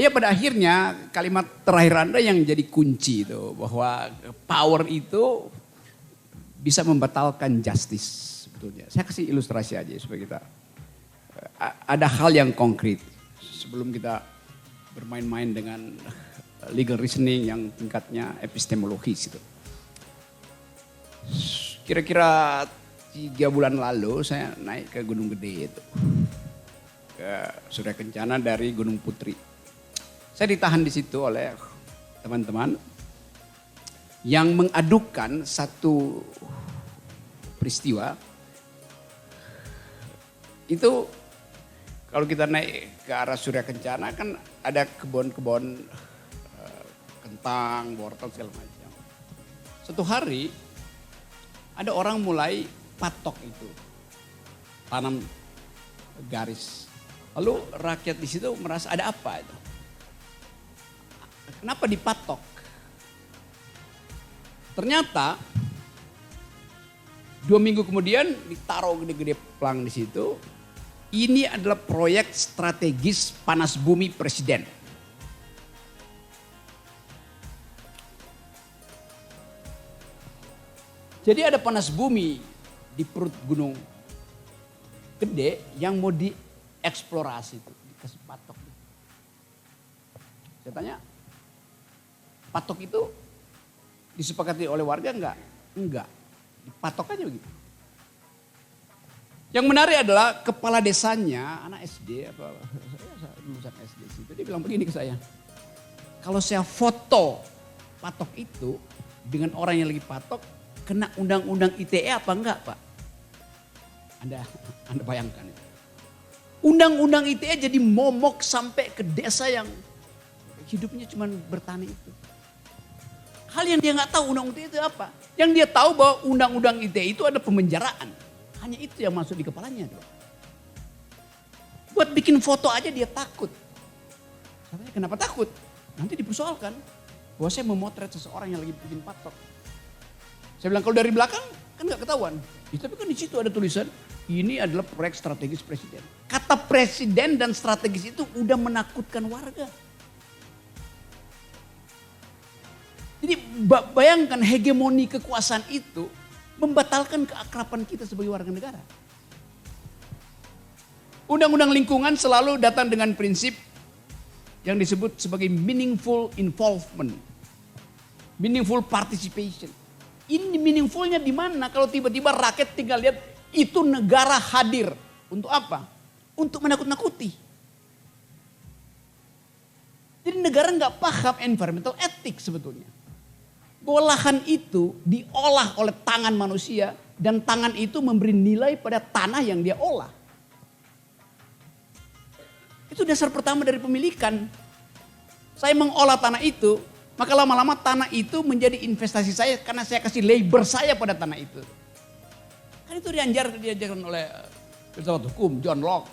Ya pada akhirnya kalimat terakhir Anda yang jadi kunci itu. Bahwa power itu bisa membatalkan justice sebetulnya. Saya kasih ilustrasi aja supaya kita ada hal yang konkret. Sebelum kita bermain-main dengan legal reasoning yang tingkatnya epistemologis itu. Kira-kira 3 bulan lalu saya naik ke Gunung Gede itu. Ke Surya Kencana dari Gunung Putri. Saya ditahan di situ oleh teman-teman yang mengadukan satu peristiwa. Itu kalau kita naik ke arah Surya Kencana kan ada kebun-kebun kentang, wortel segala macam. Suatu hari ada orang mulai patok itu, tanam garis. Lalu rakyat di situ merasa ada apa itu? Kenapa dipatok? Ternyata 2 minggu kemudian ditaruh gede-gede plang di situ. Ini adalah proyek strategis panas bumi presiden. Jadi ada panas bumi di perut gunung gede yang mau dieksplorasi itu, dikasih patok. Saya tanya, patok itu disepakati oleh warga enggak? Enggak, dipatok aja begitu. Yang menarik adalah kepala desanya, anak SD, saya lulusan SD situ, dia bilang begini ke saya. Kalau saya foto patok itu dengan orang yang lagi patok, kena undang-undang ITE apa enggak Pak? Anda bayangkan itu. Undang-undang ITE jadi momok sampai ke desa yang hidupnya cuma bertani itu. Hal yang dia nggak tahu undang-undang ITE itu apa. Yang dia tahu bahwa undang-undang ITE itu ada pemenjaraan. Hanya itu yang masuk di kepalanya. Buat bikin foto aja dia takut. Katanya kenapa takut? Nanti dipersoalkan bahwa saya memotret seseorang yang lagi bikin patok. Saya bilang kalau dari belakang kan nggak ketahuan. Ya, tapi kan di situ ada tulisan ini adalah proyek strategis presiden. Kata presiden dan strategis itu udah menakutkan warga. Jadi bayangkan hegemoni kekuasaan itu membatalkan keakraban kita sebagai warga negara. Undang-undang lingkungan selalu datang dengan prinsip yang disebut sebagai meaningful involvement. Meaningful participation. Ini meaningfulnya di mana kalau tiba-tiba rakyat tinggal lihat itu negara hadir. Untuk apa? Untuk menakut-nakuti. Jadi negara nggak paham environmental ethics sebetulnya. Bahwa lahan itu diolah oleh tangan manusia dan tangan itu memberi nilai pada tanah yang dia olah. Itu dasar pertama dari pemilikan. Saya mengolah tanah itu, maka lama-lama tanah itu menjadi investasi saya karena saya kasih labor saya pada tanah itu. Kan itu diajarkan oleh filsafat hukum John Locke.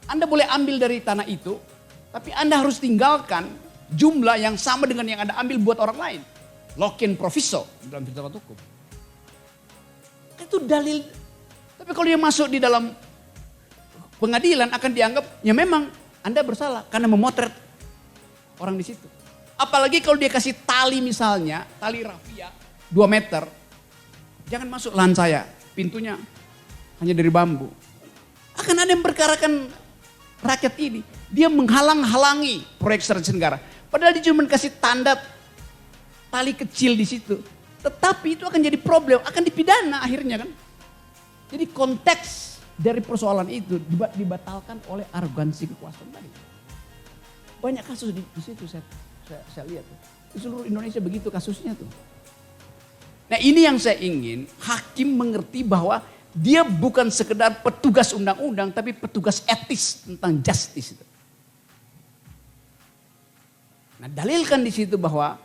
Anda boleh ambil dari tanah itu, tapi Anda harus tinggalkan jumlah yang sama dengan yang Anda ambil buat orang lain. Lockean proviso dalam filsafat hukum. Itu dalil. Tapi kalau dia masuk di dalam pengadilan akan dianggap ya memang Anda bersalah karena memotret orang di situ. Apalagi kalau dia kasih tali misalnya, tali rafia 2 meter. Jangan masuk lahan saya, pintunya hanya dari bambu. Akan ada yang perkarakan rakyat ini. Dia menghalang-halangi proyek strategis negara. Padahal dia cuma kasih tanda tali kecil di situ. Tetapi itu akan jadi problem, akan dipidana akhirnya kan. Jadi konteks dari persoalan itu dibatalkan oleh arogansi kekuasaan tadi. Banyak kasus di situ saya lihat. Di seluruh Indonesia begitu kasusnya tuh. Nah ini yang saya ingin hakim mengerti bahwa dia bukan sekedar petugas undang-undang tapi petugas etis tentang justice itu. Nah dalilkan di situ bahwa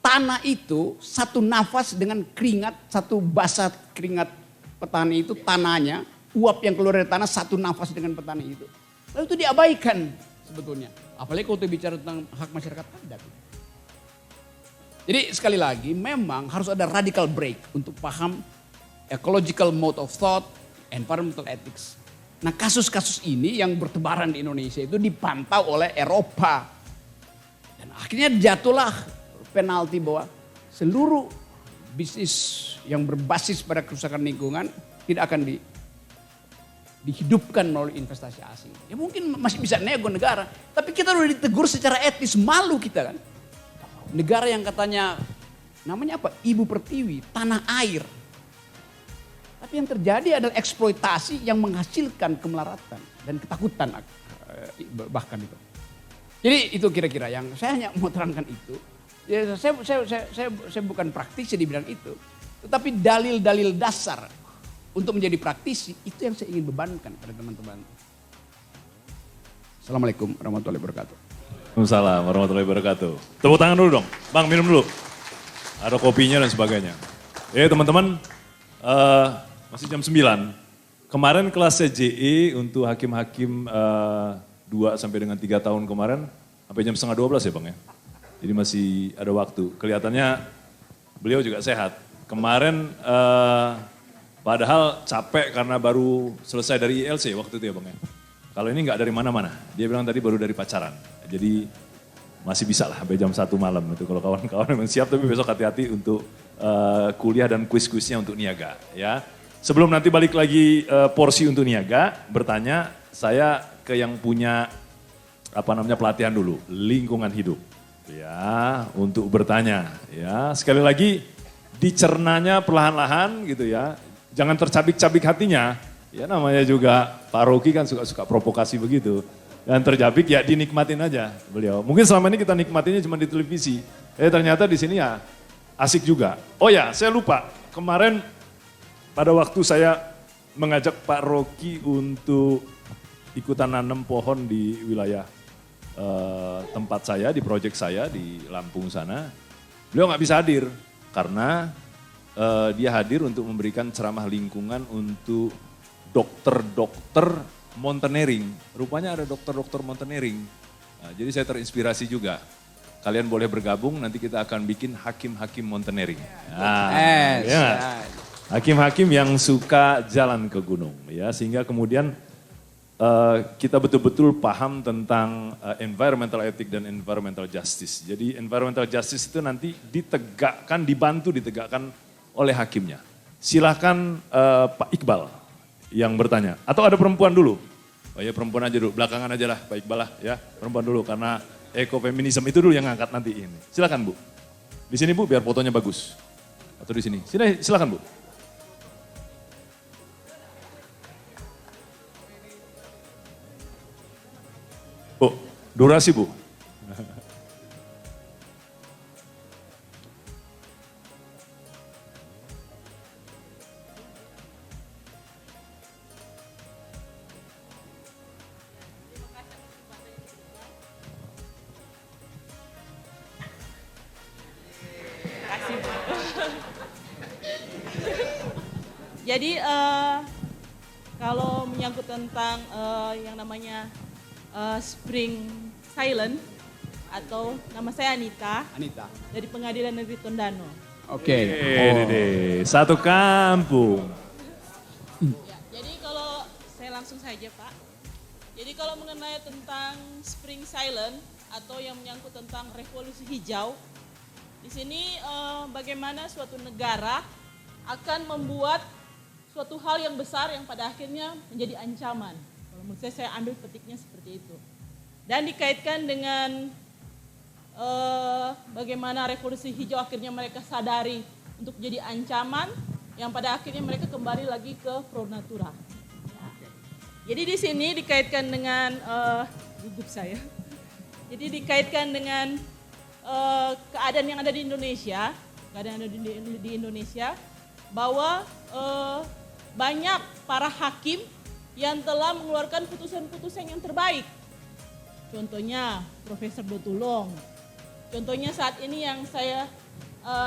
tanah itu satu nafas dengan keringat, satu basah keringat petani itu tanahnya, uap yang keluar dari tanah satu nafas dengan petani itu. Lalu itu diabaikan sebetulnya. Apalagi kalau kita bicara tentang hak masyarakat adat. Jadi sekali lagi memang harus ada radical break untuk paham ecological mode of thought, environmental ethics. Nah kasus-kasus ini yang bertebaran di Indonesia itu dipantau oleh Eropa. Dan akhirnya jatuhlah penalti bahwa seluruh bisnis yang berbasis pada kerusakan lingkungan tidak akan dihidupkan melalui investasi asing. Ya mungkin masih bisa nego negara, tapi kita udah ditegur secara etis, malu kita kan. Negara yang katanya namanya apa? Ibu Pertiwi, tanah air. Tapi yang terjadi adalah eksploitasi yang menghasilkan kemelaratan dan ketakutan bahkan itu. Jadi itu kira-kira yang saya hanya mau terangkan itu. Ya, saya bukan praktisi di bidang itu, tetapi dalil-dalil dasar untuk menjadi praktisi itu yang saya ingin bebankan pada teman-teman. Assalamualaikum warahmatullahi wabarakatuh. Waalaikumsalam warahmatullahi wabarakatuh. Tepuk tangan dulu dong, Bang minum dulu. Ada kopinya dan sebagainya. Teman-teman, masih jam 9. Kemarin kelas CJE untuk hakim-hakim 2 sampai dengan 3 tahun kemarin, sampai jam setengah 12 ya Bang ya. Jadi masih ada waktu. Kelihatannya beliau juga sehat. Kemarin padahal capek karena baru selesai dari ILC waktu itu ya Bang ya. Kalau ini nggak dari mana-mana. Dia bilang tadi baru dari pacaran. Jadi masih bisa lah sampai jam 1 malam itu kalau kawan-kawan memang siap, tapi besok hati-hati untuk kuliah dan kuis-kuisnya untuk niaga ya. Sebelum nanti balik lagi porsi untuk niaga, bertanya saya ke yang punya pelatihan dulu, lingkungan hidup. Ya, untuk bertanya ya. Sekali lagi dicernanya perlahan-lahan gitu ya. Jangan tercabik-cabik hatinya. Ya namanya juga Pak Rocky kan suka-suka provokasi begitu. Dan terjabik ya dinikmatin aja beliau. Mungkin selama ini kita nikmatinya cuma di televisi. Ternyata di sini ya asik juga. Oh ya, saya lupa. Kemarin pada waktu saya mengajak Pak Rocky untuk ikutan nanam pohon di wilayah tempat saya, di proyek saya di Lampung sana. Beliau nggak bisa hadir karena dia hadir untuk memberikan ceramah lingkungan untuk dokter-dokter mountaineering. Rupanya ada dokter-dokter mountaineering. Nah, jadi saya terinspirasi juga. Kalian boleh bergabung, nanti kita akan bikin hakim-hakim mountaineering. Nah, ya. Hakim-hakim yang suka jalan ke gunung. Ya, sehingga kemudian kita betul-betul paham tentang environmental ethic dan environmental justice. Jadi environmental justice itu nanti dibantu ditegakkan oleh hakimnya. Silahkan Pak Iqbal yang bertanya. Atau ada perempuan dulu? Oh ya perempuan aja dulu, belakangan aja lah Pak Iqbal lah ya. Perempuan dulu karena ekofeminisme itu dulu yang ngangkat nanti ini. Silakan Bu. Di sini Bu biar fotonya bagus. Atau di sini. Silakan Bu. Bu, durasi Bu. Jadi kalau menyangkut tentang yang namanya Spring Silent atau nama saya Anita. Dari Pengadilan Negeri Tondano. Oke. Satu kampung. Ya, jadi kalau saya langsung saja Pak. Jadi kalau mengenai tentang Spring Silent atau yang menyangkut tentang revolusi hijau, di sini bagaimana suatu negara akan membuat suatu hal yang besar yang pada akhirnya menjadi ancaman. Kalau menurut saya ambil petiknya seperti itu. Dan dikaitkan dengan bagaimana revolusi hijau akhirnya mereka sadari untuk jadi ancaman yang pada akhirnya mereka kembali lagi ke pro natura. Jadi di sini dikaitkan dengan gugup saya. Jadi dikaitkan dengan keadaan yang ada di Indonesia, bahwa banyak para hakim yang telah mengeluarkan putusan-putusan yang terbaik. Contohnya Profesor Dotulong. Contohnya saat ini yang saya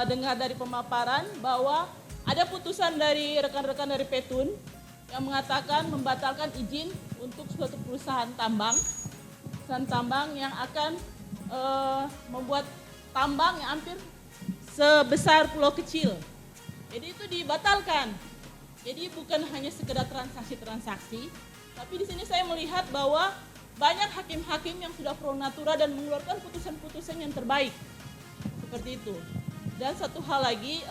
dengar dari pemaparan bahwa ada putusan dari rekan-rekan dari Petun yang mengatakan membatalkan izin untuk suatu perusahaan tambang yang akan membuat tambang yang hampir sebesar pulau kecil. Jadi itu dibatalkan. Jadi bukan hanya sekedar transaksi-transaksi, Tapi di sini saya melihat bahwa banyak hakim-hakim yang sudah pro natura dan mengeluarkan putusan-putusan yang terbaik. Seperti itu. Dan satu hal lagi,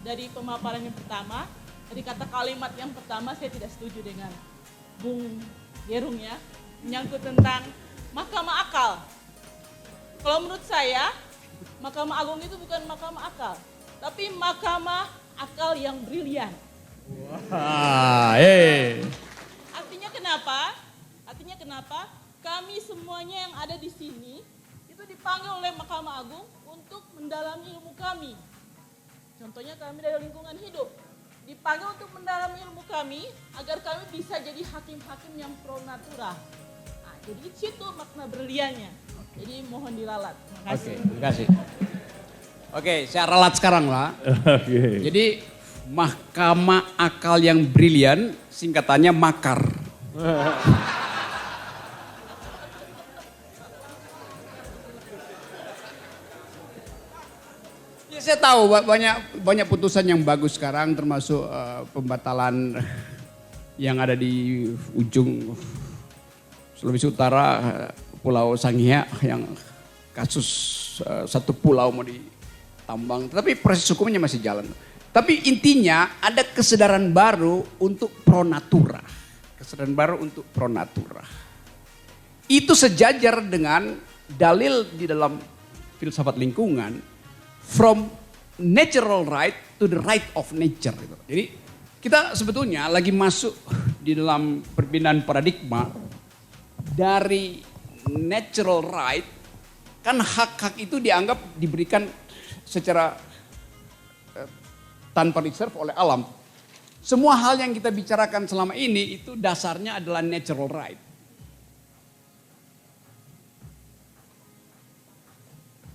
dari pemaparan yang pertama, dari kata kalimat yang pertama saya tidak setuju dengan Bung Gerung ya, menyangkut tentang mahkamah akal. Kalau menurut saya, Mahkamah Agung itu bukan mahkamah akal, tapi mahkamah akal yang brilian. Artinya kenapa? Artinya kenapa? Kami semuanya yang ada di sini itu dipanggil oleh Mahkamah Agung untuk mendalami ilmu kami. Contohnya kami dari lingkungan hidup, dipanggil untuk mendalami ilmu kami agar kami bisa jadi hakim-hakim yang pro natura. Nah, jadi di situ makna briliannya. Jadi mohon dilalat. Terima kasih. Terima kasih. Oke, saya ralat sekarang lah. Jadi mahkamah akal yang brilian, singkatannya makar. Ya, saya tahu banyak putusan yang bagus sekarang, termasuk pembatalan yang ada di ujung Sulawesi Utara, Pulau Sangihe yang kasus satu pulau mau ditambang, tapi proses hukumnya masih jalan. Tapi intinya ada kesadaran baru untuk pro natura. Kesadaran baru untuk pro natura. Itu sejajar dengan dalil di dalam filsafat lingkungan, from natural right to the right of nature. Jadi kita sebetulnya lagi masuk di dalam perpindahan paradigma dari natural right, kan hak-hak itu dianggap diberikan secara tanpa reserve oleh alam. Semua hal yang kita bicarakan selama ini itu dasarnya adalah natural right.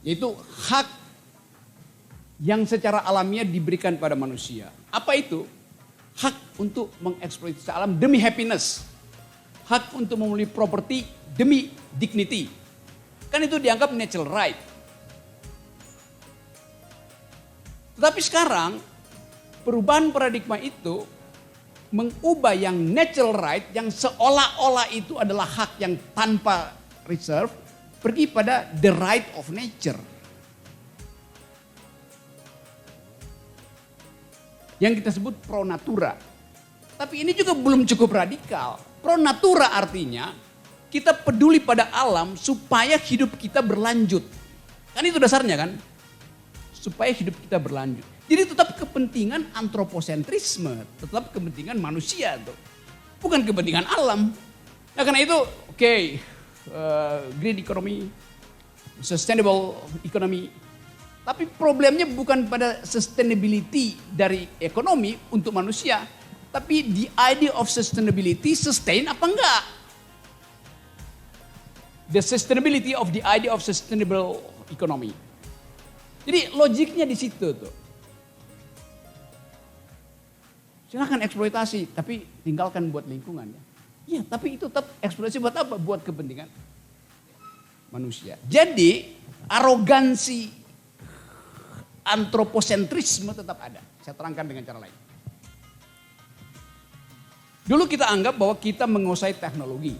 Yaitu hak yang secara alamiah diberikan pada manusia. Apa itu? Hak untuk mengeksploitasi alam demi happiness. Hak untuk memiliki properti demi dignity. Kan itu dianggap natural right. Tetapi sekarang perubahan paradigma itu mengubah yang natural right, yang seolah-olah itu adalah hak yang tanpa reserve, pergi pada the right of nature. Yang kita sebut pro natura. Tapi ini juga belum cukup radikal. Pro natura artinya kita peduli pada alam supaya hidup kita berlanjut. Kan itu dasarnya kan? Supaya hidup kita berlanjut. Jadi tetap kepentingan antroposentrisme, tetap kepentingan manusia tuh. Bukan kepentingan alam. Nah karena itu green economy, sustainable economy. Tapi problemnya bukan pada sustainability dari ekonomi untuk manusia. Tapi the idea of sustainability, sustain apa enggak? The sustainability of the idea of sustainable economy. Jadi logiknya di situ tuh. Silakan eksploitasi, tapi tinggalkan buat lingkungan ya. Iya, tapi itu tetap eksploitasi buat apa? Buat kepentingan manusia. Jadi arogansi antroposentrisme tetap ada. Saya terangkan dengan cara lain. Dulu kita anggap bahwa kita menguasai teknologi.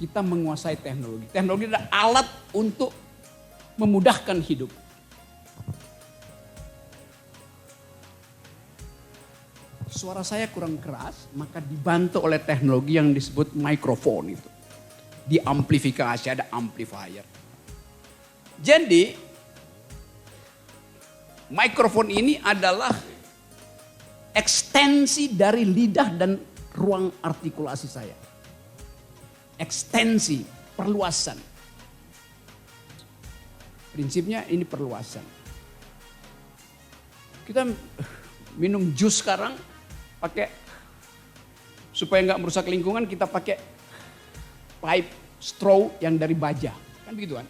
Kita menguasai teknologi. Teknologi adalah alat untuk memudahkan hidup. Suara saya kurang keras, maka dibantu oleh teknologi yang disebut mikrofon itu. Diamplifikasi, ada amplifier. Jadi, mikrofon ini adalah ekstensi dari lidah dan ruang artikulasi saya. Ekstensi, perluasan. Prinsipnya ini perluasan. Kita minum jus sekarang pakai, supaya nggak merusak lingkungan, kita pakai pipe straw yang dari baja. Kan begitu kan?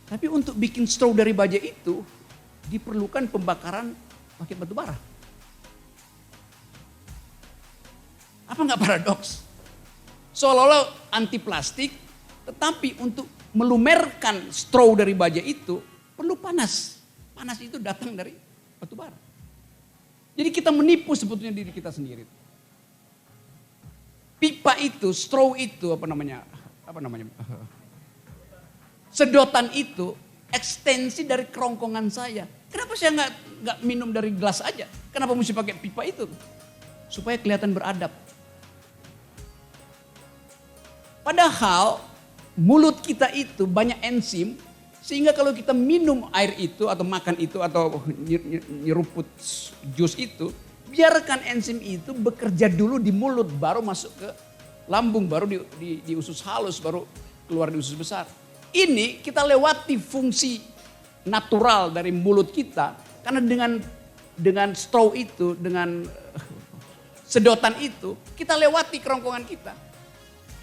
Tapi untuk bikin straw dari baja itu diperlukan pembakaran pakai batu bara. Apa nggak paradoks? Seolah-olah anti plastik, tetapi untuk melumerkan straw dari baja itu perlu panas. Panas itu datang dari batu bara. Jadi kita menipu sebetulnya diri kita sendiri. Pipa itu, straw itu, apa namanya? Sedotan itu ekstensi dari kerongkongan saya. Kenapa saya nggak minum dari gelas aja? Kenapa mesti pakai pipa itu? Supaya kelihatan beradab. Padahal mulut kita itu banyak enzim, sehingga kalau kita minum air itu atau makan itu atau nyeruput jus itu, biarkan enzim itu bekerja dulu di mulut, baru masuk ke lambung, baru di usus halus, baru keluar di usus besar. Ini kita lewati fungsi natural dari mulut kita, karena dengan straw itu, dengan sedotan itu, kita lewati kerongkongan kita.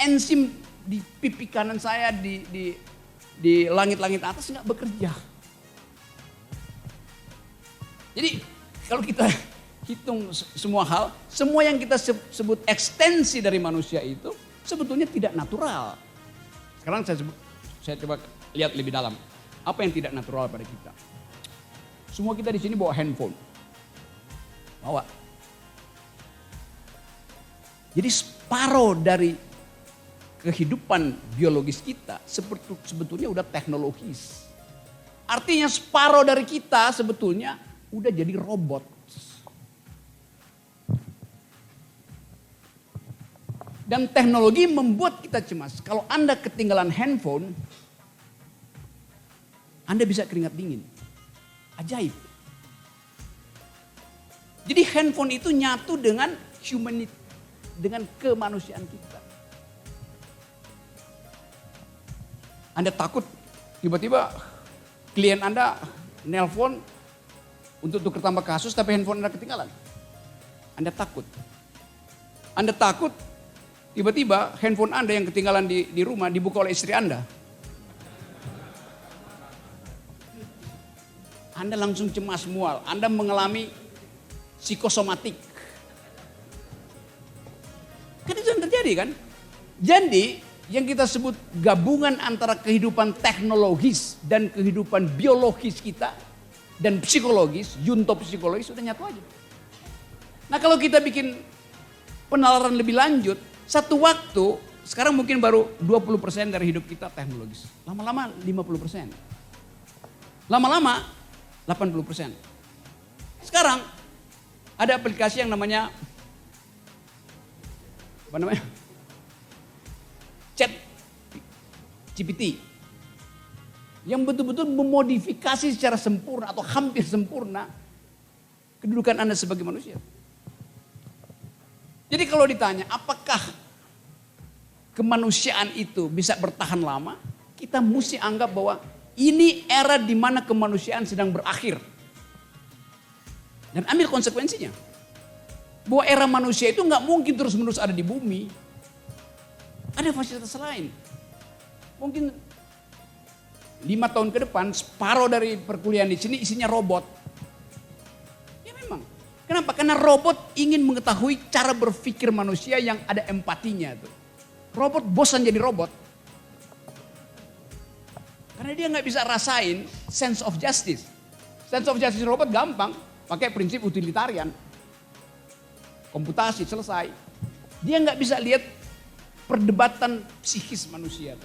Enzim di pipi kanan saya, di langit-langit atas nggak bekerja. Jadi kalau kita hitung semua hal, semua yang kita sebut ekstensi dari manusia itu sebetulnya tidak natural. Sekarang saya coba lihat lebih dalam. Apa yang tidak natural pada kita? Semua kita di sini bawa handphone. Bawa. Jadi separuh dari kehidupan biologis kita sebetulnya udah teknologis. Artinya separuh dari kita sebetulnya udah jadi robot. Dan teknologi membuat kita cemas. Kalau Anda ketinggalan handphone, Anda bisa keringat dingin. Ajaib. Jadi handphone itu nyatu dengan humanity, dengan kemanusiaan kita. Anda takut tiba-tiba klien Anda nelpon untuk tukar tambah kasus tapi handphone Anda ketinggalan. Anda takut. Anda takut tiba-tiba handphone Anda yang ketinggalan di rumah dibuka oleh istri Anda. Anda langsung cemas mual. Anda mengalami psikosomatik. Kan itu yang terjadi kan? Jadi yang kita sebut gabungan antara kehidupan teknologis dan kehidupan biologis kita dan psikologis, junto psikologis sudah nyatu aja. Nah kalau kita bikin penalaran lebih lanjut, satu waktu sekarang mungkin baru 20% dari hidup kita teknologis. Lama-lama 50%. Lama-lama 80%. Sekarang ada aplikasi yang namanya Chat GPT yang betul-betul memodifikasi secara sempurna atau hampir sempurna kedudukan Anda sebagai manusia. Jadi kalau ditanya apakah kemanusiaan itu bisa bertahan lama, kita mesti anggap bahwa ini era di mana kemanusiaan sedang berakhir. Dan ambil konsekuensinya. Bahwa era manusia itu nggak mungkin terus-menerus ada di bumi. Ada fasilitas lain. Mungkin 5 tahun ke depan separuh dari perkuliahan di sini isinya robot. Ya memang. Kenapa? Karena robot ingin mengetahui cara berpikir manusia yang ada empatinya tuh. Robot bosan jadi robot. Karena dia nggak bisa rasain sense of justice. Sense of justice robot gampang, pakai prinsip utilitarian. Komputasi selesai. Dia nggak bisa lihat perdebatan psikis manusia.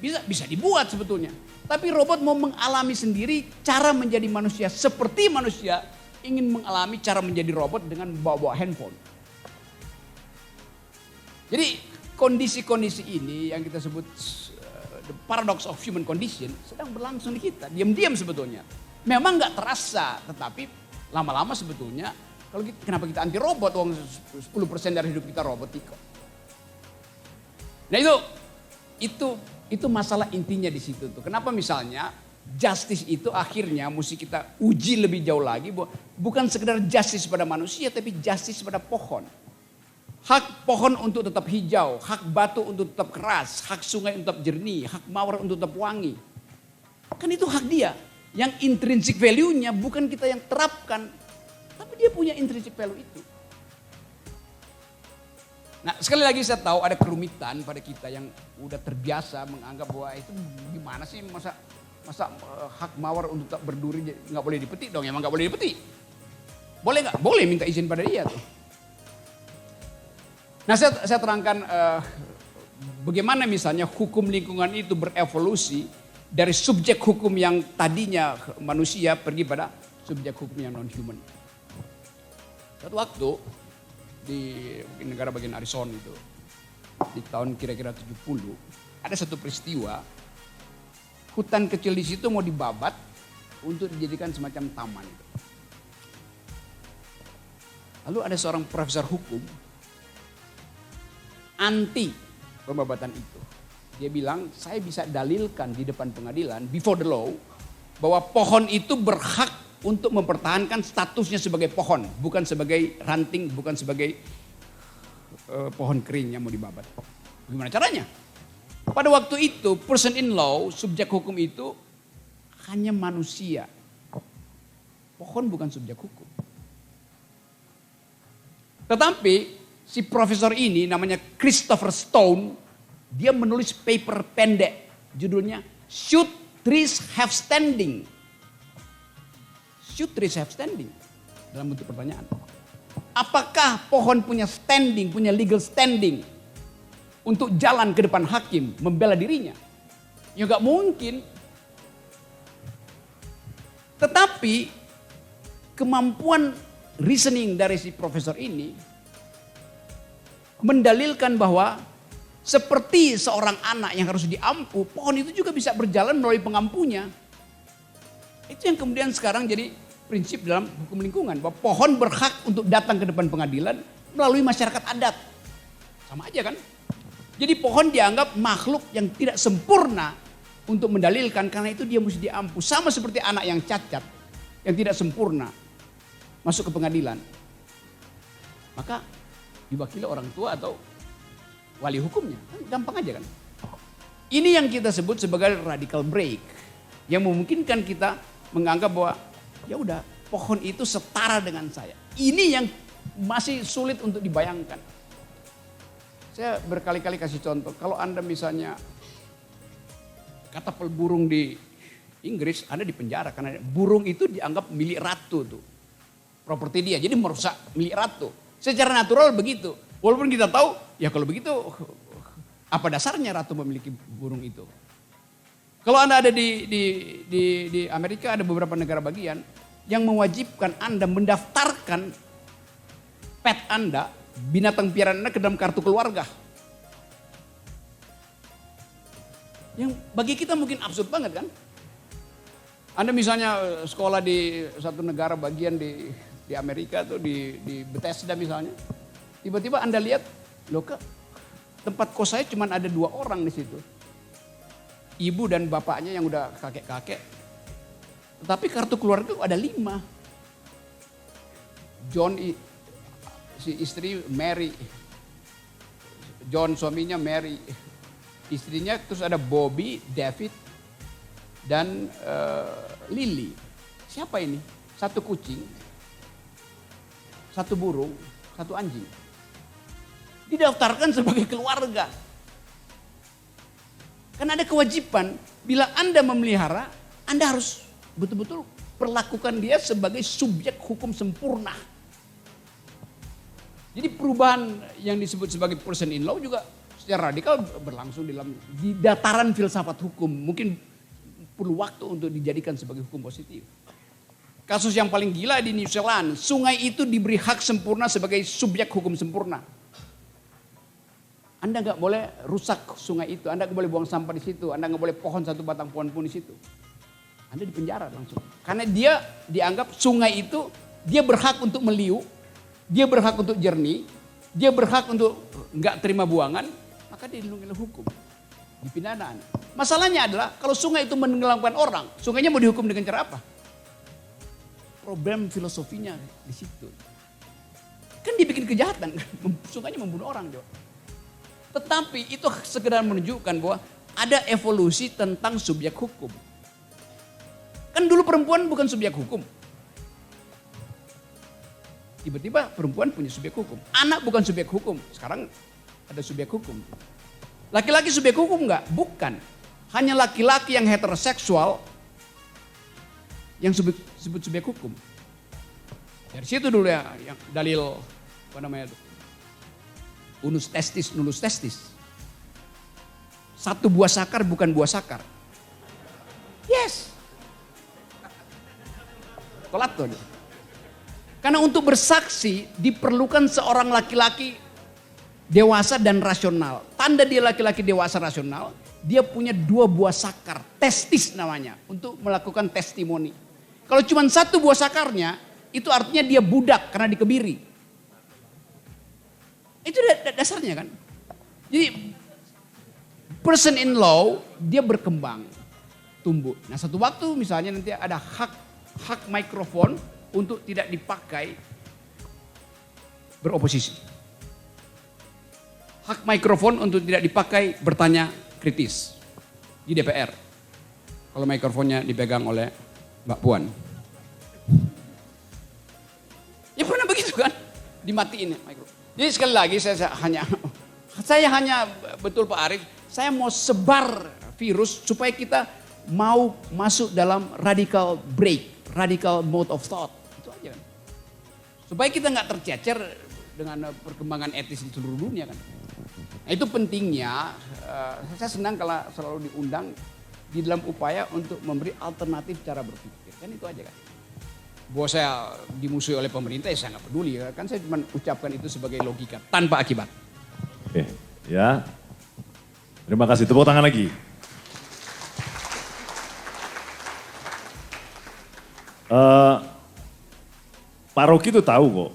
Bisa dibuat sebetulnya. Tapi robot mau mengalami sendiri cara menjadi manusia. Seperti manusia ingin mengalami cara menjadi robot dengan bawa handphone. Jadi kondisi-kondisi ini yang kita sebut the paradox of human condition sedang berlangsung di kita. Diam-diam sebetulnya. Memang gak terasa, tetapi lama-lama sebetulnya kenapa kita anti robot? 10% dari hidup kita robotik. Nah itu masalah intinya di situ tuh. Kenapa misalnya justice itu akhirnya mesti kita uji lebih jauh lagi bahwa bukan sekedar justice pada manusia tapi justice pada pohon. Hak pohon untuk tetap hijau, hak batu untuk tetap keras, hak sungai untuk tetap jernih, hak mawar untuk tetap wangi. Kan itu hak dia. Yang intrinsic value-nya bukan kita yang terapkan, tapi dia punya intrinsic value itu. Nah sekali lagi saya tahu ada kerumitan pada kita yang udah terbiasa menganggap bahwa itu gimana sih masa hak mawar untuk tetap berduri nggak boleh dipetik dong, emang nggak boleh dipetik. Boleh nggak? Boleh minta izin pada dia tuh. Nah saya terangkan bagaimana misalnya hukum lingkungan itu berevolusi dari subjek hukum yang tadinya manusia pergi pada subjek hukum yang non-human. Suatu waktu di negara bagian Arizona itu, di tahun kira-kira 70, ada satu peristiwa, hutan kecil di situ mau dibabat untuk dijadikan semacam taman. Lalu ada seorang profesor hukum anti pembabatan itu. Dia bilang, saya bisa dalilkan di depan pengadilan, before the law, bahwa pohon itu berhak untuk mempertahankan statusnya sebagai pohon, bukan sebagai ranting, bukan sebagai pohon kering yang mau dibabat. Bagaimana caranya? Pada waktu itu, person in law, subjek hukum itu hanya manusia. Pohon bukan subjek hukum. Tetapi si profesor ini namanya Christopher Stone, dia menulis paper pendek, judulnya Should Trees Have Standing? Should trees have standing? Dalam bentuk pertanyaan. Apakah pohon punya standing, punya legal standing untuk jalan ke depan hakim, membela dirinya? Ya gak mungkin. Tetapi kemampuan reasoning dari si profesor ini mendalilkan bahwa seperti seorang anak yang harus diampu, pohon itu juga bisa berjalan melalui pengampunya. Itu yang kemudian sekarang jadi prinsip dalam hukum lingkungan, bahwa pohon berhak untuk datang ke depan pengadilan melalui masyarakat adat. Sama aja kan? Jadi pohon dianggap makhluk yang tidak sempurna untuk mendalilkan, karena itu dia mesti diampu. Sama seperti anak yang cacat, yang tidak sempurna masuk ke pengadilan. Maka diwakili orang tua atau wali hukumnya. Gampang aja kan. Ini yang kita sebut sebagai radical break. Yang memungkinkan kita menganggap bahwa ya udah, pohon itu setara dengan saya. Ini yang masih sulit untuk dibayangkan. Saya berkali-kali kasih contoh. Kalau Anda misalnya katapel burung di Inggris, Anda dipenjara karena burung itu dianggap milik ratu tuh. Properti dia, jadi merusak milik ratu. Secara natural begitu. Walaupun kita tahu, ya kalau begitu apa dasarnya ratu memiliki burung itu? Kalau Anda ada di Amerika, ada beberapa negara bagian yang mewajibkan Anda mendaftarkan pet Anda, binatang piaraan Anda ke dalam kartu keluarga. Yang bagi kita mungkin absurd banget kan? Anda misalnya sekolah di satu negara bagian di Amerika tuh di Bethesda misalnya. Tiba-tiba Anda lihat, loh kak, tempat kos saya cuma ada 2 orang di situ. Ibu dan bapaknya yang udah kakek-kakek. Tetapi kartu keluarga ada 5. John si istri Mary. John suaminya Mary. Istrinya terus ada Bobby, David, dan Lily. Siapa ini? 1 kucing, 1 burung, 1 anjing. Didaftarkan sebagai keluarga. Karena ada kewajiban, bila Anda memelihara, Anda harus betul-betul perlakukan dia sebagai subjek hukum sempurna. Jadi perubahan yang disebut sebagai person in law juga secara radikal berlangsung di dataran filsafat hukum. Mungkin perlu waktu untuk dijadikan sebagai hukum positif. Kasus yang paling gila di New Zealand, sungai itu diberi hak sempurna sebagai subjek hukum sempurna. Anda nggak boleh rusak sungai itu, Anda nggak boleh buang sampah di situ, Anda nggak boleh pohon 1 batang pohon pun di situ. Anda dipenjara langsung. Karena dia dianggap sungai itu dia berhak untuk meliuk, dia berhak untuk jernih, dia berhak untuk nggak terima buangan, maka dia dilindungi oleh hukum, dipidana. Masalahnya adalah kalau sungai itu menenggelamkan orang, sungainya mau dihukum dengan cara apa? Problem filosofinya di situ. Kan dia bikin kejahatan, sungainya membunuh orang juga. Tetapi itu sekedar menunjukkan bahwa ada evolusi tentang subjek hukum. Kan dulu perempuan bukan subjek hukum. Tiba-tiba perempuan punya subjek hukum. Anak bukan subjek hukum, sekarang ada subjek hukum. Laki-laki subjek hukum enggak? Bukan. Hanya laki-laki yang heteroseksual yang disebut subjek hukum. Dari situ dulu ya yang dalil apa namanya itu? Unus testis, nullus testis. Satu buah sakar bukan buah sakar. Yes. Telat tuh. Karena untuk bersaksi diperlukan seorang laki-laki dewasa dan rasional. Tanda dia laki-laki dewasa rasional, dia punya 2 buah sakar, testis namanya, untuk melakukan testimoni. Kalau cuma 1 buah sakarnya, itu artinya dia budak karena dikebiri. Itu dasarnya kan. Jadi person in law dia berkembang, tumbuh. Nah satu waktu misalnya nanti ada hak mikrofon untuk tidak dipakai beroposisi. Hak mikrofon untuk tidak dipakai bertanya kritis di DPR. Kalau mikrofonnya dipegang oleh Mbak Puan. Ya pernah begitu kan? Dimatiin ya mikrofon. Jadi sekali lagi saya hanya betul Pak Arief, saya mau sebar virus supaya kita mau masuk dalam radical break, radical mode of thought. Itu aja kan. Supaya kita nggak tercecer dengan perkembangan etis di seluruh dunia kan. Nah itu pentingnya, saya senang kalau selalu diundang di dalam upaya untuk memberi alternatif cara berpikir. Kan itu aja kan. Bahwa saya dimusuhi oleh pemerintah ya saya nggak peduli. Kan saya cuma ucapkan itu sebagai logika tanpa akibat. Oke, ya. Terima kasih, tepuk tangan lagi. Pak Rocky itu tahu kok,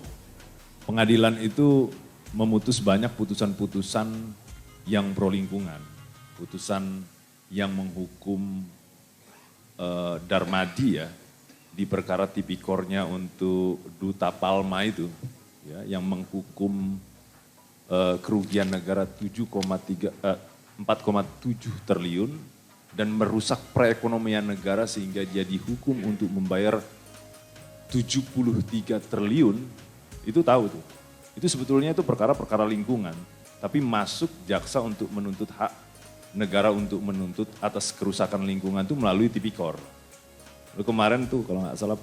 pengadilan itu memutus banyak putusan-putusan yang pro lingkungan, putusan yang menghukum Darmadi ya di perkara tipikornya untuk Duta Palma itu, ya, yang menghukum kerugian negara 4,7 triliun dan merusak perekonomian negara sehingga dia dihukum untuk membayar 73 triliun, itu tahu tuh. Itu sebetulnya itu perkara-perkara lingkungan, tapi masuk jaksa untuk menuntut hak negara untuk menuntut atas kerusakan lingkungan itu melalui tipikor. Lalu kemarin tuh kalau nggak salah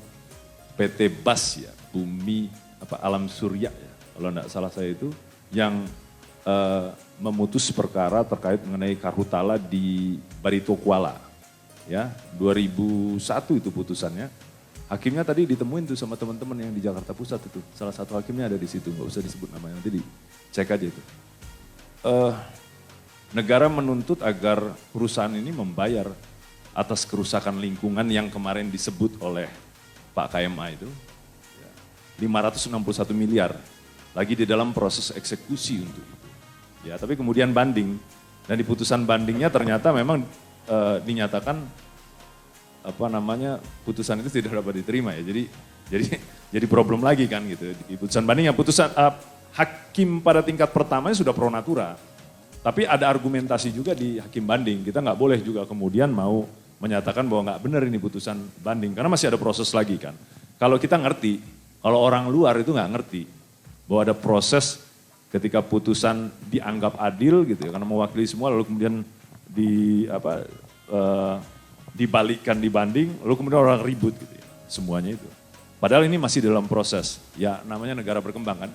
PT BAS ya, Bumi Alam Surya ya, kalau nggak salah saya itu yang memutus perkara terkait mengenai karhutala di Barito Kuala. Ya, 2001 itu putusannya. Hakimnya tadi ditemuin tuh sama teman-teman yang di Jakarta Pusat itu. Salah satu hakimnya ada di situ, nggak usah disebut namanya, nanti dicek aja itu. Negara menuntut agar perusahaan ini membayar atas kerusakan lingkungan yang kemarin disebut oleh Pak KMA itu. 561 miliar, lagi di dalam proses eksekusi untuk itu. Ya, tapi kemudian banding, dan di putusan bandingnya ternyata memang dinyatakan putusan itu tidak dapat diterima ya. Jadi problem lagi kan gitu. Di putusan bandingnya, putusan hakim pada tingkat pertamanya sudah pro natura. Tapi ada argumentasi juga di hakim banding. Kita nggak boleh juga kemudian mau menyatakan bahwa nggak benar ini putusan banding karena masih ada proses lagi kan. Kalau kita ngerti, kalau orang luar itu nggak ngerti bahwa ada proses ketika putusan dianggap adil gitu ya, karena mewakili semua lalu kemudian dibalikkan dibanding, lalu kemudian orang ribut gitu ya, semuanya itu. Padahal ini masih dalam proses, ya namanya negara berkembang kan,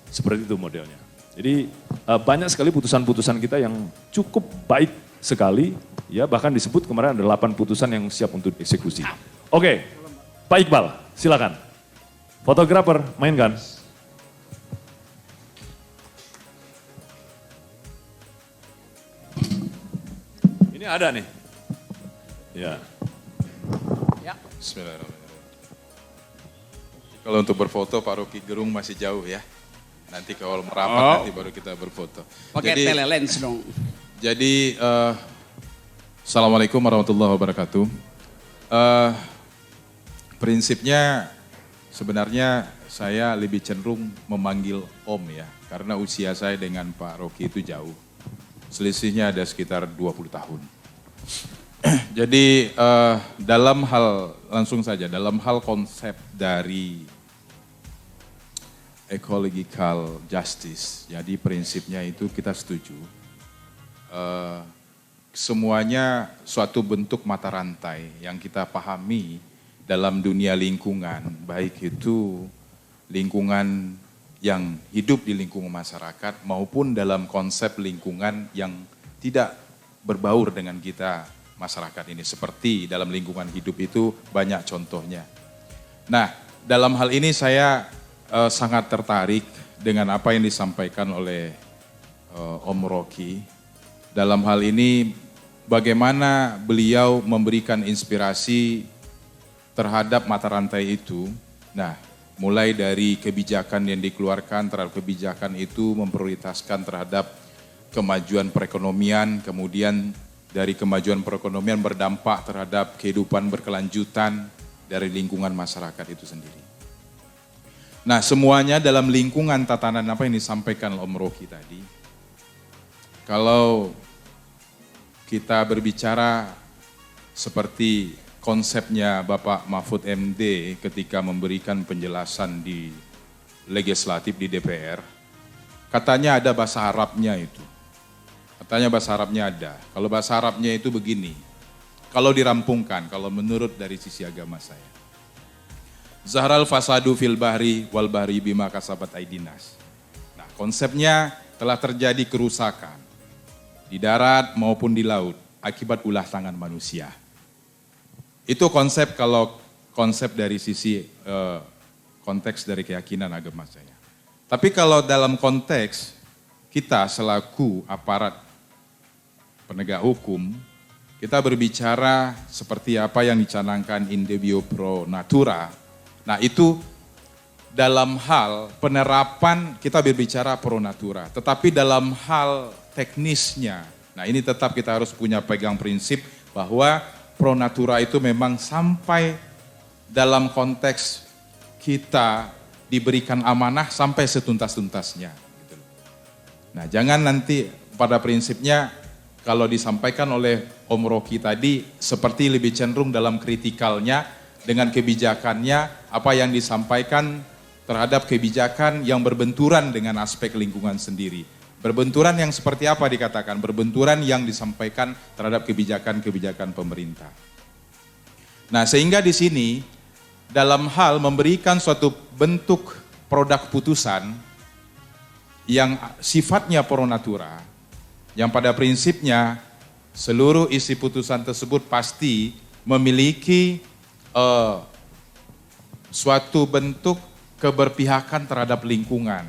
seperti itu modelnya. Jadi banyak sekali putusan-putusan kita yang cukup baik sekali, ya bahkan disebut kemarin ada 8 putusan yang siap untuk dieksekusi. Oke, Pak Iqbal silakan. Fotografer mainkan. Ini ada nih. Ya. Ya. Bismillahirrahmanirrahim. Kalau untuk berfoto Pak Rocky Gerung masih jauh ya. Nanti kalau merapat nanti baru kita berfoto. Pakai telelens dong. Jadi Assalamualaikum warahmatullahi wabarakatuh. Prinsipnya sebenarnya saya lebih cenderung memanggil Om ya. Karena usia saya dengan Pak Rocky itu jauh. Selisihnya ada sekitar 20 tahun. Jadi dalam hal konsep dari ecological justice, jadi prinsipnya itu kita setuju. Semuanya suatu bentuk mata rantai yang kita pahami dalam dunia lingkungan, baik itu lingkungan yang hidup di lingkungan masyarakat maupun dalam konsep lingkungan yang tidak berbaur dengan kita masyarakat ini. Seperti dalam lingkungan hidup itu banyak contohnya. Nah, dalam hal ini saya sangat tertarik dengan apa yang disampaikan oleh Om Rocky. Dalam hal ini bagaimana beliau memberikan inspirasi terhadap mata rantai itu. Nah, mulai dari kebijakan yang dikeluarkan terhadap kebijakan itu memprioritaskan terhadap kemajuan perekonomian, kemudian dari kemajuan perekonomian berdampak terhadap kehidupan berkelanjutan dari lingkungan masyarakat itu sendiri. Nah, semuanya dalam lingkungan tatanan apa yang disampaikan Om Rocky tadi. Kalau kita berbicara seperti konsepnya Bapak Mahfud MD ketika memberikan penjelasan di legislatif di DPR, katanya ada bahasa Arabnya itu. Katanya bahasa Arabnya ada. Kalau bahasa Arabnya itu begini, kalau dirampungkan, kalau menurut dari sisi agama saya. Zahral fasadu fil bahri wal bahri bima kasabat aidinas. Nah, konsepnya telah terjadi kerusakan di darat maupun di laut akibat ulah tangan manusia. Itu konsep kalau konsep dari sisi konteks dari keyakinan agama saya. Tapi kalau dalam konteks kita selaku aparat penegak hukum, kita berbicara seperti apa yang dicanangkan in debio pro natura. Nah, itu dalam hal penerapan kita berbicara pro natura, tetapi dalam hal teknisnya, nah ini tetap kita harus punya pegang prinsip bahwa pro natura itu memang sampai dalam konteks kita diberikan amanah sampai setuntas-tuntasnya. Gitu. Nah, jangan nanti pada prinsipnya kalau disampaikan oleh Om Rocky tadi seperti lebih cenderung dalam kritikalnya dengan kebijakannya, apa yang disampaikan terhadap kebijakan yang berbenturan dengan aspek lingkungan sendiri. Berbenturan yang seperti apa dikatakan? Berbenturan yang disampaikan terhadap kebijakan-kebijakan pemerintah. Nah, sehingga di sini dalam hal memberikan suatu bentuk produk putusan yang sifatnya pro natura, yang pada prinsipnya seluruh isi putusan tersebut pasti memiliki suatu bentuk keberpihakan terhadap lingkungan.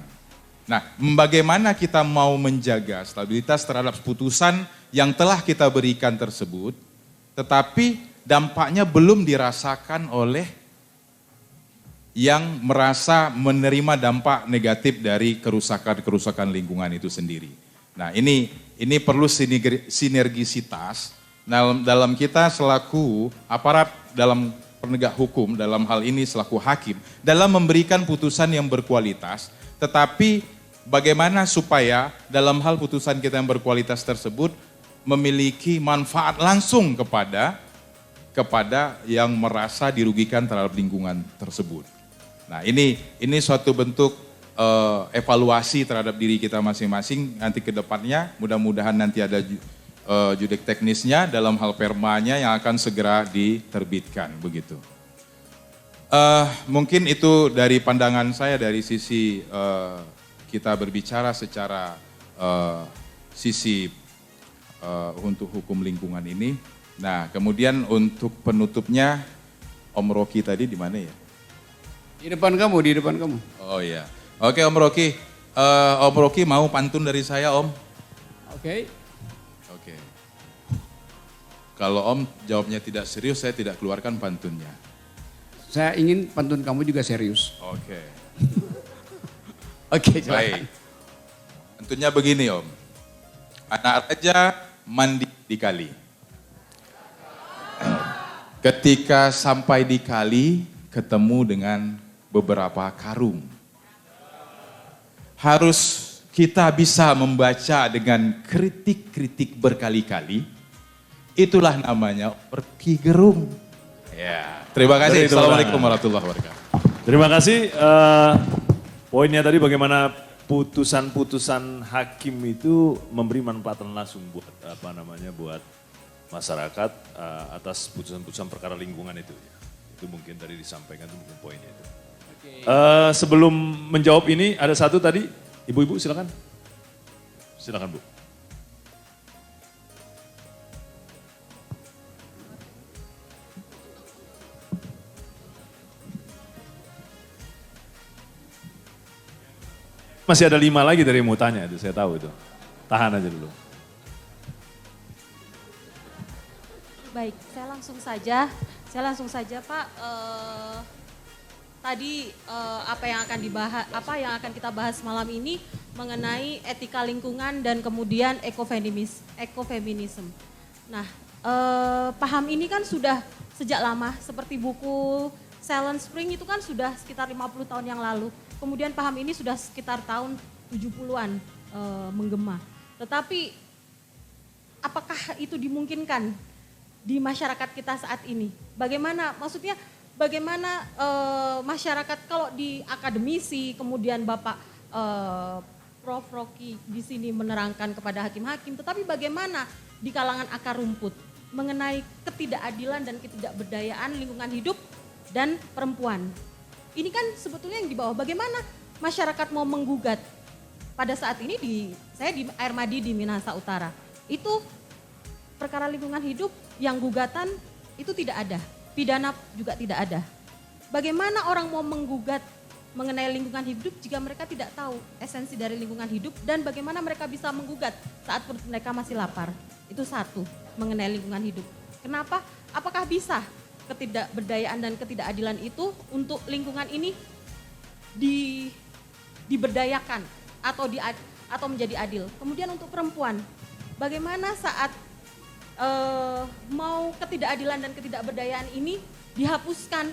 Nah, bagaimana kita mau menjaga stabilitas terhadap putusan yang telah kita berikan tersebut, tetapi dampaknya belum dirasakan oleh yang merasa menerima dampak negatif dari kerusakan-kerusakan lingkungan itu sendiri. Nah, ini perlu sinergisitas dalam kita selaku aparat dalam penegak hukum, dalam hal ini selaku hakim, dalam memberikan putusan yang berkualitas, tetapi bagaimana supaya dalam hal putusan kita yang berkualitas tersebut memiliki manfaat langsung kepada yang merasa dirugikan terhadap lingkungan tersebut. Nah, ini suatu bentuk evaluasi terhadap diri kita masing-masing nanti ke depannya. Mudah-mudahan nanti ada judek teknisnya dalam hal permanya yang akan segera diterbitkan begitu. Mungkin itu dari pandangan saya dari sisi kita berbicara secara sisi untuk hukum lingkungan ini. Nah, kemudian untuk penutupnya Om Rocky tadi di mana ya? Di depan kamu. Oh iya. Oke Om Rocky. Om Rocky mau pantun dari saya Om? Oke. Oke. Kalau Om jawabnya tidak serius, saya tidak keluarkan pantunnya. Saya ingin pantun kamu juga serius. Oke. Oke, silakan. Baik. Pantunnya begini Om. Anak raja mandi di kali. Ketika sampai di kali, ketemu dengan beberapa karung. Harus kita bisa membaca dengan kritik-kritik berkali-kali. Itulah namanya Rocky Gerung. Ya, terima kasih. Assalamualaikum warahmatullahi wabarakatuh. Terima kasih. Poinnya tadi bagaimana putusan-putusan hakim itu memberi manfaat langsung buat buat masyarakat atas putusan-putusan perkara lingkungan itu. Itu mungkin tadi disampaikan, itu mungkin poinnya itu. Sebelum menjawab ini ada satu tadi, ibu-ibu silakan. Silakan Bu. Masih ada 5 lagi dari yang mau tanya itu, saya tahu itu. Tahan aja dulu. Baik, saya langsung saja Pak. Tadi apa yang akan kita bahas malam ini mengenai etika lingkungan dan kemudian ekofeminisme. Nah, paham ini kan sudah sejak lama, seperti buku Silent Spring itu kan sudah sekitar 50 tahun yang lalu. Kemudian paham ini sudah sekitar tahun 70-an menggema. Tetapi apakah itu dimungkinkan di masyarakat kita saat ini? Bagaimana masyarakat kalau di akademisi, kemudian Bapak Prof. Rocky di sini menerangkan kepada hakim-hakim, tetapi bagaimana di kalangan akar rumput mengenai ketidakadilan dan ketidakberdayaan lingkungan hidup dan perempuan. Ini kan sebetulnya yang di bawah, bagaimana masyarakat mau menggugat. Pada saat ini saya di Air Madi di Minahasa Utara, itu perkara lingkungan hidup yang gugatan itu tidak ada, pidana juga tidak ada. Bagaimana orang mau menggugat mengenai lingkungan hidup jika mereka tidak tahu esensi dari lingkungan hidup dan bagaimana mereka bisa menggugat saat perut mereka masih lapar. Itu satu, mengenai lingkungan hidup. Kenapa? Apakah bisa ketidakberdayaan dan ketidakadilan itu untuk lingkungan ini diberdayakan atau menjadi adil. Kemudian untuk perempuan, bagaimana saat mau ketidakadilan dan ketidakberdayaan ini dihapuskan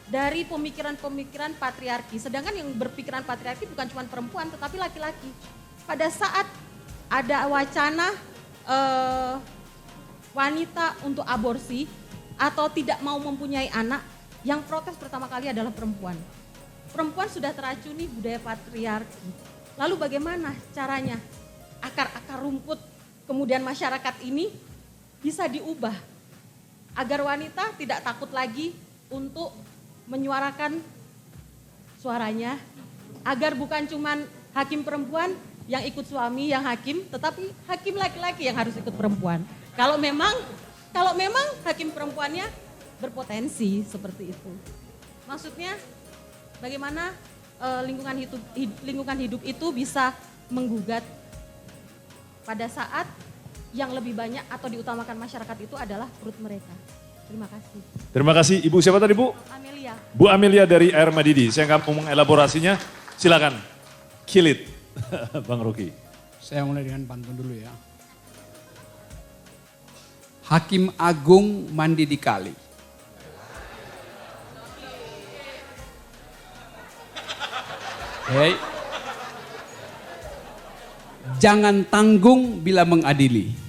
dari pemikiran-pemikiran patriarki. Sedangkan yang berpikiran patriarki bukan cuma perempuan tetapi laki-laki. Pada saat ada wacana wanita untuk aborsi atau tidak mau mempunyai anak, yang protes pertama kali adalah perempuan. Perempuan sudah teracuni budaya patriarki. Lalu bagaimana caranya akar-akar rumput kemudian masyarakat ini bisa diubah agar wanita tidak takut lagi untuk menyuarakan suaranya, agar bukan cuman hakim perempuan yang ikut suami yang hakim, tetapi hakim laki-laki yang harus ikut perempuan. Kalau memang hakim perempuannya berpotensi seperti itu. Maksudnya bagaimana lingkungan hidup itu bisa menggugat pada saat yang lebih banyak atau diutamakan masyarakat itu adalah perut mereka. Terima kasih. Terima kasih. Ibu siapa tadi Bu? Amelia. Bu Amelia dari Air Madidi. Saya nggak mau mengelaborasinya. Silakan. Kill it. Bang Rocky. Saya mulai dengan pantun dulu ya. Hakim Agung mandi di kali. Hei. Jangan tanggung bila mengadili.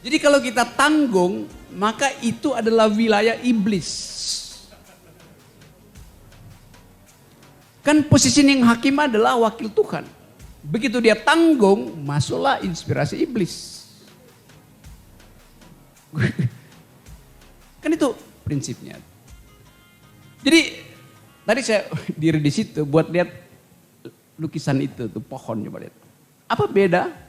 Jadi kalau kita tanggung, maka itu adalah wilayah iblis. Kan posisi yang hakim adalah wakil Tuhan. Begitu dia tanggung, masuklah inspirasi iblis. Kan itu prinsipnya. Jadi tadi saya diri di situ buat lihat lukisan itu tuh pohon, coba lihat. Apa beda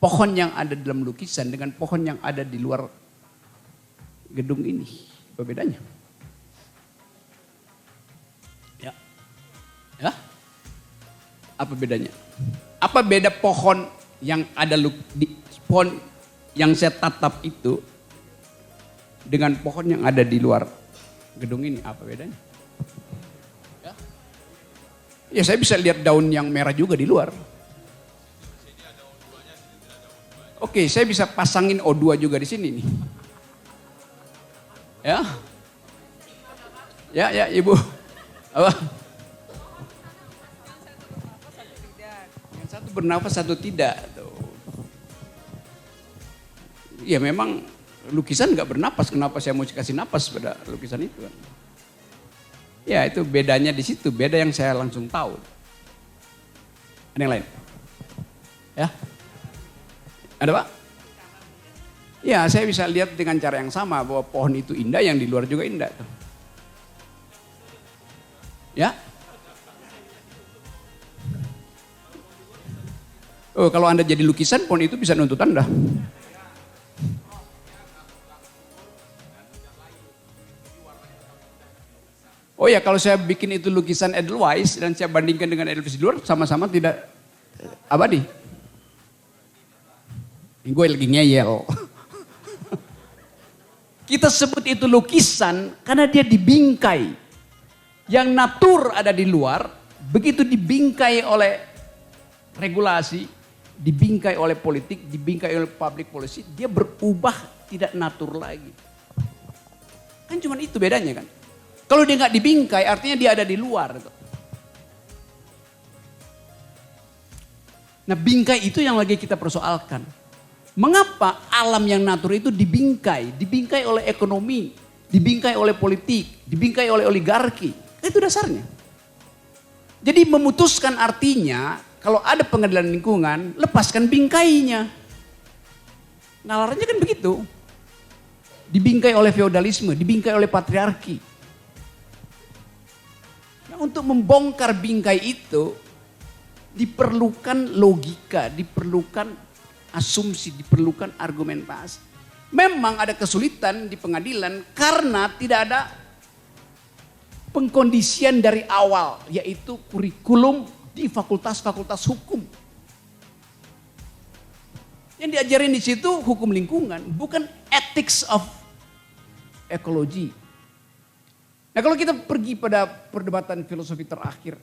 pohon yang ada dalam lukisan dengan pohon yang ada di luar gedung ini? Apa bedanya? Ya? Apa bedanya? Apa beda pohon yang ada di pohon yang saya tatap itu dengan pohon yang ada di luar gedung ini? Apa bedanya? Ya saya bisa lihat daun yang merah juga di luar. Oke, saya bisa pasangin O2 juga di sini nih. Ya Ibu. Apa? Yang satu bernafas, satu tidak. Ya memang lukisan nggak bernapas, kenapa saya mau kasih napas pada lukisan itu kan? Ya itu bedanya di situ, beda yang saya langsung tahu. Ada yang lain? Ya? Ada Pak? Ya, saya bisa lihat dengan cara yang sama bahwa pohon itu indah, yang di luar juga indah. Ya. Oh, kalau Anda jadi lukisan, pohon itu bisa nuntut Anda. Oh ya, kalau saya bikin itu lukisan Edelweiss dan saya bandingkan dengan Edelweiss di luar, sama-sama tidak abadi. Gue lagi ngeyel. Kita sebut itu lukisan karena dia dibingkai. Yang natur ada di luar, begitu dibingkai oleh regulasi, dibingkai oleh politik, dibingkai oleh public policy, dia berubah tidak natur lagi. Kan cuma itu bedanya kan. Kalau dia nggak dibingkai, artinya dia ada di luar. Nah, bingkai itu yang lagi kita persoalkan. Mengapa alam yang natur itu dibingkai? Dibingkai oleh ekonomi, dibingkai oleh politik, dibingkai oleh oligarki. Itu dasarnya. Jadi memutuskan artinya kalau ada pengadilan lingkungan, lepaskan bingkainya. Nalarnya kan begitu. Dibingkai oleh feodalisme, dibingkai oleh patriarki. Nah, untuk membongkar bingkai itu diperlukan logika, diperlukan asumsi, diperlukan argumentasi. Memang ada kesulitan di pengadilan karena tidak ada pengkondisian dari awal, yaitu kurikulum di fakultas-fakultas hukum. Yang diajarin di situ hukum lingkungan, bukan ethics of ecology. Nah, kalau kita pergi pada perdebatan filosofi terakhir,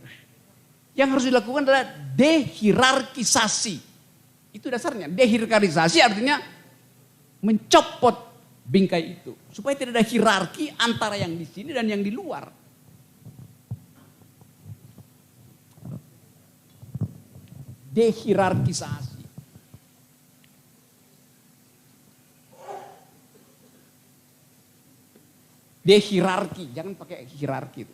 yang harus dilakukan adalah dehierarkisasi. Itu dasarnya. Dehierarkisasi artinya mencopot bingkai itu. Supaya tidak ada hierarki antara yang di sini dan yang di luar. Dehierarkisasi. Dehierarki, jangan pakai hierarki.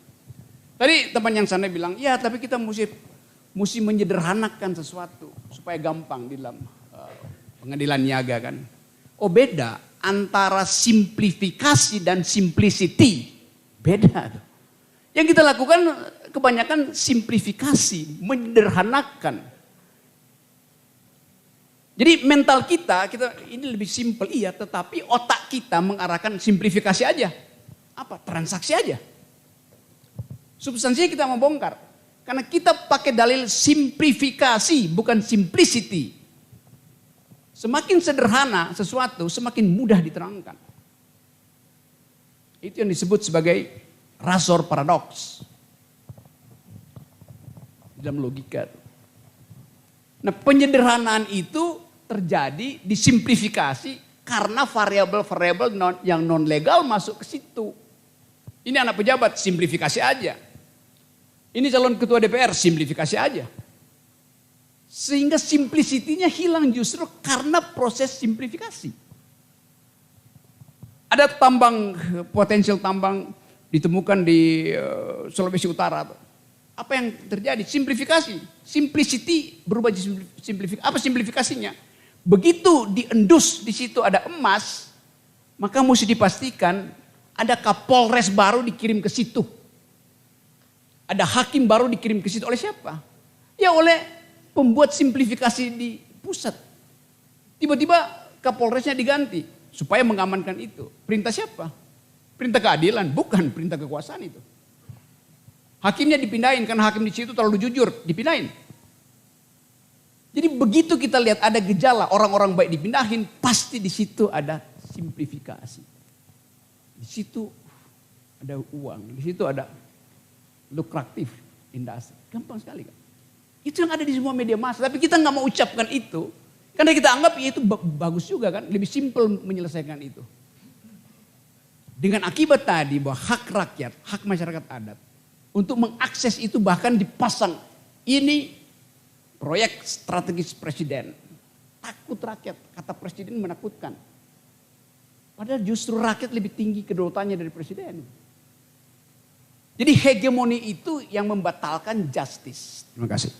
Tadi teman yang sana bilang, ya tapi kita mesti menyederhanakan sesuatu supaya gampang di dalam pengadilan niaga kan. Oh beda antara simplifikasi dan simplicity. Beda. Yang kita lakukan kebanyakan simplifikasi, menyederhanakan. Jadi mental kita ini lebih simpel iya, tetapi otak kita mengarahkan simplifikasi aja. Apa? Transaksi aja. Substansinya kita mau bongkar. Karena kita pakai dalil simplifikasi, bukan simplicity. Semakin sederhana sesuatu, semakin mudah diterangkan. Itu yang disebut sebagai Razor paradox. Dalam logika. Nah, penyederhanaan itu terjadi disimplifikasi karena variabel-variabel yang non legal masuk ke situ. Ini anak pejabat, simplifikasi aja. Ini calon ketua DPR, simplifikasi aja. Sehingga simplicity-nya hilang justru karena proses simplifikasi. Ada potensial tambang ditemukan di Sulawesi Utara. Apa yang terjadi? Simplifikasi. Simplicity berubah jadi simplifikasi. Apa simplifikasinya? Begitu diendus di situ ada emas, maka mesti dipastikan ada Kapolres baru dikirim ke situ. Ada hakim baru dikirim ke situ oleh siapa? Ya oleh pembuat simplifikasi di pusat. Tiba-tiba Kapolresnya diganti supaya mengamankan itu. Perintah siapa? Perintah keadilan, bukan perintah kekuasaan itu. Hakimnya dipindahin karena hakim di situ terlalu jujur, dipindahin. Jadi begitu kita lihat ada gejala orang-orang baik dipindahin, pasti di situ ada simplifikasi. Di situ ada uang, di situ ada lukratif industri. Gampang sekali kan. Itu yang ada di semua media massa. Tapi kita nggak mau ucapkan itu. Karena kita anggap ya itu bagus juga kan. Lebih simpel menyelesaikan itu. Dengan akibat tadi bahwa hak rakyat, hak masyarakat adat. Untuk mengakses itu bahkan dipasang. Ini proyek strategis presiden. Takut rakyat. Kata presiden menakutkan. Padahal justru rakyat lebih tinggi kedaulatannya dari presiden. Jadi hegemoni itu yang membatalkan justice. Terima kasih.